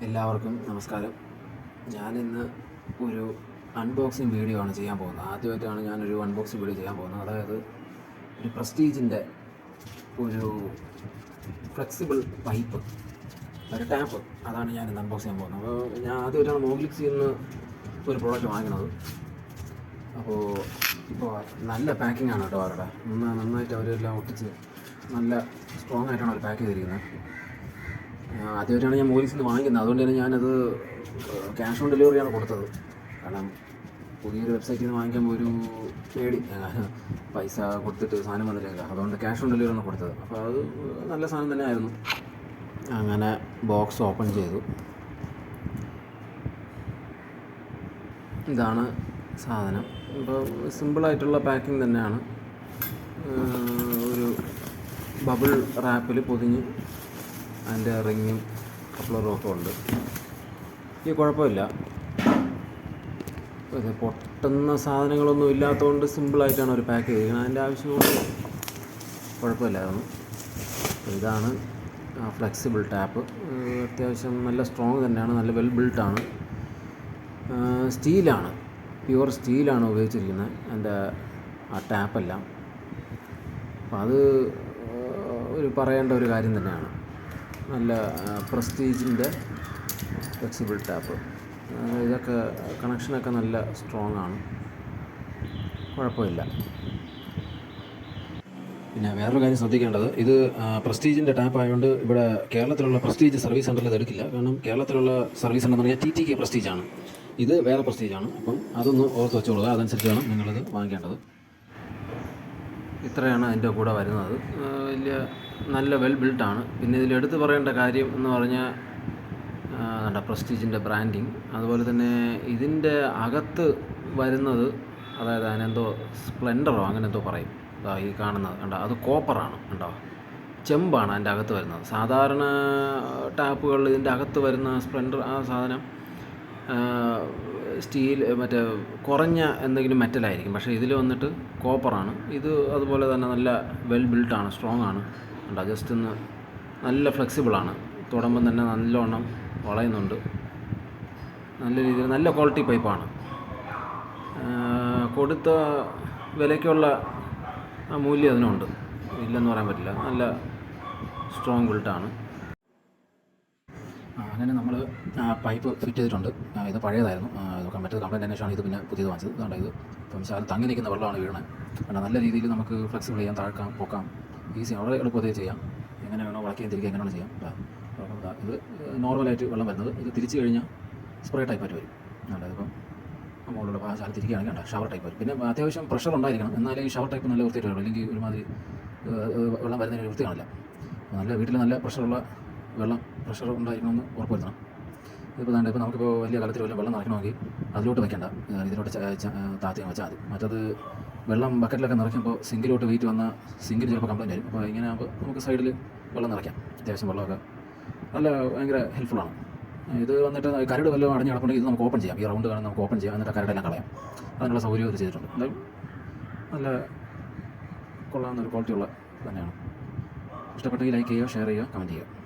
എല്ലാവർക്കും നമസ്കാരം. ഞാനിന്ന് ഒരു അൺബോക്സിങ് വീഡിയോ ആണ് ചെയ്യാൻ പോകുന്നത്. ആദ്യമായിട്ടാണ് ഞാനൊരു അൺബോക്സിങ് വീഡിയോ ചെയ്യാൻ പോകുന്നത്. അതായത് ഒരു പ്രസ്റ്റീജിൻ്റെ ഒരു ഫ്ലെക്സിബിൾ പൈപ്പ്, ഒരു ടാപ്പ്, അതാണ് ഞാൻ ഇന്ന് അൺബോക്സ് ചെയ്യാൻ പോകുന്നത്. അപ്പോൾ ഞാൻ ആദ്യമായിട്ടാണ് മോഗ്ലിക്സിൽ നിന്ന് ഒരു പ്രോഡക്റ്റ് വാങ്ങുന്നത്. ഇപ്പോൾ നല്ല പാക്കിംഗ് ആണ് കേട്ടോ. അവരുടെ നന്നായിട്ട് അവരെല്ലാം ഒട്ടിച്ച് നല്ല സ്ട്രോങ് ആയിട്ടാണ് അവർ പാക്ക് ചെയ്തിരിക്കുന്നത്. ആദ്യമായിട്ടാണ് ഞാൻ മോഗ്ലിക്സിൽ നിന്ന് വാങ്ങിക്കുന്നത്. അതുകൊണ്ട് തന്നെ ഞാനത് ക്യാഷ് ഓൺ ഡെലിവറിയാണ് കൊടുത്തത്. കാരണം പുതിയൊരു വെബ്സൈറ്റിൽ നിന്ന് വാങ്ങിക്കുമ്പോൾ ഒരു പേടി, പൈസ കൊടുത്തിട്ട് സാധനം വന്നിട്ടില്ല. അതുകൊണ്ട് ക്യാഷ് ഓൺ ഡെലിവറിയാണ് കൊടുത്തത്. അപ്പോൾ അത് നല്ല സാധനം തന്നെ ആയിരുന്നു. അങ്ങനെ ബോക്സ് ഓപ്പൺ ചെയ്തു. ഇതാണ് സാധനം. ഇപ്പോൾ സിമ്പിളായിട്ടുള്ള പാക്കിംഗ് തന്നെയാണ്. ഒരു ബബിൾ റാപ്പിൽ പൊതിഞ്ഞ് അതിൻ്റെ റിങ്ങും കപ്ലറും ഒക്കെ ഉണ്ട്. ഈ കുഴപ്പമില്ല, ഇത് പൊട്ടുന്ന സാധനങ്ങളൊന്നും ഇല്ലാത്തതുകൊണ്ട് സിമ്പിളായിട്ടാണ് ഒരു പാക്ക് ചെയ്തിരിക്കുന്നത്. അതിൻ്റെ ആവശ്യമുണ്ട്, കുഴപ്പമില്ലായിരുന്നു. ഇതാണ് ഫ്ലെക്സിബിൾ ടാപ്പ്. അത്യാവശ്യം നല്ല സ്ട്രോങ് തന്നെയാണ്, നല്ല വെൽ ബിൽട്ടാണ്. സ്റ്റീലാണ്, പ്യുവർ സ്റ്റീലാണ് ഉപയോഗിച്ചിരിക്കുന്നത് അതിൻ്റെ ആ ടാപ്പെല്ലാം. അപ്പം അത് ഒരു പറയേണ്ട ഒരു കാര്യം തന്നെയാണ്. നല്ല പ്രസ്റ്റീജിൻ്റെ ഫ്ലെക്സിബിൾ ടാപ്പ്. ഇതൊക്കെ കണക്ഷനൊക്കെ നല്ല സ്ട്രോങ് ആണ്, കുഴപ്പമില്ല. പിന്നെ വേറൊരു കാര്യം ശ്രദ്ധിക്കേണ്ടത്, ഇത് പ്രസ്റ്റീജിൻ്റെ ടാപ്പ് ആയതുകൊണ്ട് ഇവിടെ കേരളത്തിലുള്ള പ്രസ്റ്റീജ് സർവീസ് സെൻ്ററിൽ ഇത് എടുക്കില്ല. കാരണം കേരളത്തിലുള്ള സർവീസ് സെൻ്റർ എന്ന് പറഞ്ഞാൽ TTK പ്രസ്റ്റീജാണ്, ഇത് വേറെ പ്രസ്റ്റീജാണ്. അപ്പം അതൊന്ന് ഓർത്ത് വെച്ചോളുക, അതനുസരിച്ച് വേണം നിങ്ങളിത് വാങ്ങിക്കേണ്ടത്. ഇത്രയാണ് അതിൻ്റെ കൂടെ വരുന്നത്. വലിയ നല്ല വെൽ ബിൽട്ടാണ്. പിന്നെ ഇതിലെടുത്ത് പറയേണ്ട കാര്യം എന്ന് പറഞ്ഞാൽ പ്രസ്റ്റീജിൻ്റെ ബ്രാൻഡിങ്. അതുപോലെ തന്നെ ഇതിൻ്റെ അകത്ത് വരുന്നത്, അതായത് അതിനെന്തോ സ്പ്ലെൻഡറോ അങ്ങനെ എന്തോ പറയും, ഈ കാണുന്നത് കണ്ടോ, അത് കോപ്പറാണ് കണ്ടോ, ചെമ്പാണ് അതിൻ്റെ അകത്ത് വരുന്നത്. സാധാരണ ടാപ്പുകളിൽ ഇതിൻ്റെ അകത്ത് വരുന്ന സ്പ്ലെൻഡർ ആ സാധനം സ്റ്റീൽ, മറ്റേ കുറഞ്ഞ എന്തെങ്കിലും മെറ്റലായിരിക്കും. പക്ഷേ ഇതിൽ വന്നിട്ട് കോപ്പറാണ്. ഇത് അതുപോലെ തന്നെ നല്ല വെൽ ബിൽട്ടാണ്, സ്ട്രോങ് ആണ്. കണ്ടോ, ജസ്റ്റ് ഒന്ന് നല്ല ഫ്ലെക്സിബിളാണ്. തൊടുമ്പം തന്നെ നല്ലോണം വളയുന്നുണ്ട്. നല്ല രീതിയിൽ നല്ല ക്വാളിറ്റി പൈപ്പാണ്. കൊടുത്ത വിലയ്ക്കുള്ള മൂല്യം അതിനുണ്ട്, ഇല്ലെന്ന് പറയാൻ പറ്റില്ല. നല്ല സ്ട്രോങ് ബിൽട്ടാണ്. അങ്ങനെ നമ്മൾ പൈപ്പ് ഫിറ്റ് ചെയ്തിട്ടുണ്ട്. ഇത് പഴയതായിരുന്നു, ഇതൊക്കെ മറ്റേത് കംപ്ലൈൻറ്റ് അന്വേഷണമാണ്. ഇത് പിന്നെ പുതിയത് വാങ്ങിച്ചത്. അതുകൊണ്ട് ഇത് ഇപ്പം ശാലം തങ്ങി നിൽക്കുന്ന വെള്ളമാണ് വീണത്. കാരണം നല്ല രീതിയിൽ നമുക്ക് ഫ്ലെക്സിബിൾ ചെയ്യാം, താഴ്ക്കാം, പൊക്കാം, ഈസി, വളരെ എളുപ്പത്തിൽ ചെയ്യാം. എങ്ങനെ വേണോ വളയ്ക്കുകയും തിരിക്കുകയും എങ്ങനെ വേണം ചെയ്യാം. ഇത് നോർമലായിട്ട് വെള്ളം വരുന്നത്. ഇത് തിരിച്ച് കഴിഞ്ഞാൽ സ്പ്രേ ടൈപ്പായിട്ട് വരും. അതായത് ഇപ്പം മുകളിലുള്ള ശാലം തിരിക്കുകയാണെങ്കിൽ വേണ്ട ഷവർ ടൈപ്പ് വരും. പിന്നെ അത്യാവശ്യം പ്രഷർ ഉണ്ടായിരിക്കണം, എന്നാലേ ഈ ഷവർ ടൈപ്പ് നല്ല വൃത്തിയായിട്ട് വരും. അല്ലെങ്കിൽ ഒരുമാതിരി വെള്ളം വരുന്നതിന് വൃത്തി കാണില്ല. നല്ല വീട്ടിൽ നല്ല പ്രഷർ ഉണ്ടായിരിക്കണമെന്ന് ഉറപ്പുവരുത്തണം. ഇപ്പോൾ തന്നെ ഇപ്പോൾ നമുക്കിപ്പോൾ വലിയ കാലത്തിൽ വല്ല വെള്ളം നിറയ്ക്കണമെങ്കിൽ അതിലോട്ട് വയ്ക്കേണ്ട, ഇതിലോട്ട് താത്തി വെച്ചാൽ മതി. മറ്റത് വെള്ളം ബക്കറ്റിലൊക്കെ നിറയ്ക്കുമ്പോൾ സിങ്കിലോട്ട് വെയിറ്റ് വന്നാൽ സിങ്കിന് ചിലപ്പോൾ കംപ്ലൈൻറ്റ് വരും. അപ്പോൾ ഇങ്ങനെ ആകുമ്പോൾ നമുക്ക് സൈഡിൽ വെള്ളം നിറയ്ക്കാം. അത്യാവശ്യം വെള്ളമൊക്കെ നല്ല ഭയങ്കര ഹെൽപ്ഫുള്ളാണ്. ഇത് വന്നിട്ട് കരട് വല്ലതും അടഞ്ഞ് കിടപ്പുണ്ടെങ്കിൽ ഇത് നമുക്ക് ഓപ്പൺ ചെയ്യാം. ഈ റൗണ്ട് കാണാൻ നമുക്ക് ഓപ്പൺ ചെയ്യാം, എന്നിട്ട് കരടെല്ലാം കളയാം. അതിനുള്ള സൗകര്യം ഇത് ചെയ്തിട്ടുണ്ട്. എന്തായാലും നല്ല കൊള്ളാവുന്നൊരു ക്വാളിറ്റിയുള്ള തന്നെയാണ്. ഇഷ്ടപ്പെട്ടെങ്കിൽ ലൈക്ക് ചെയ്യുക, ഷെയർ ചെയ്യുക, കമൻറ്റ് ചെയ്യുക.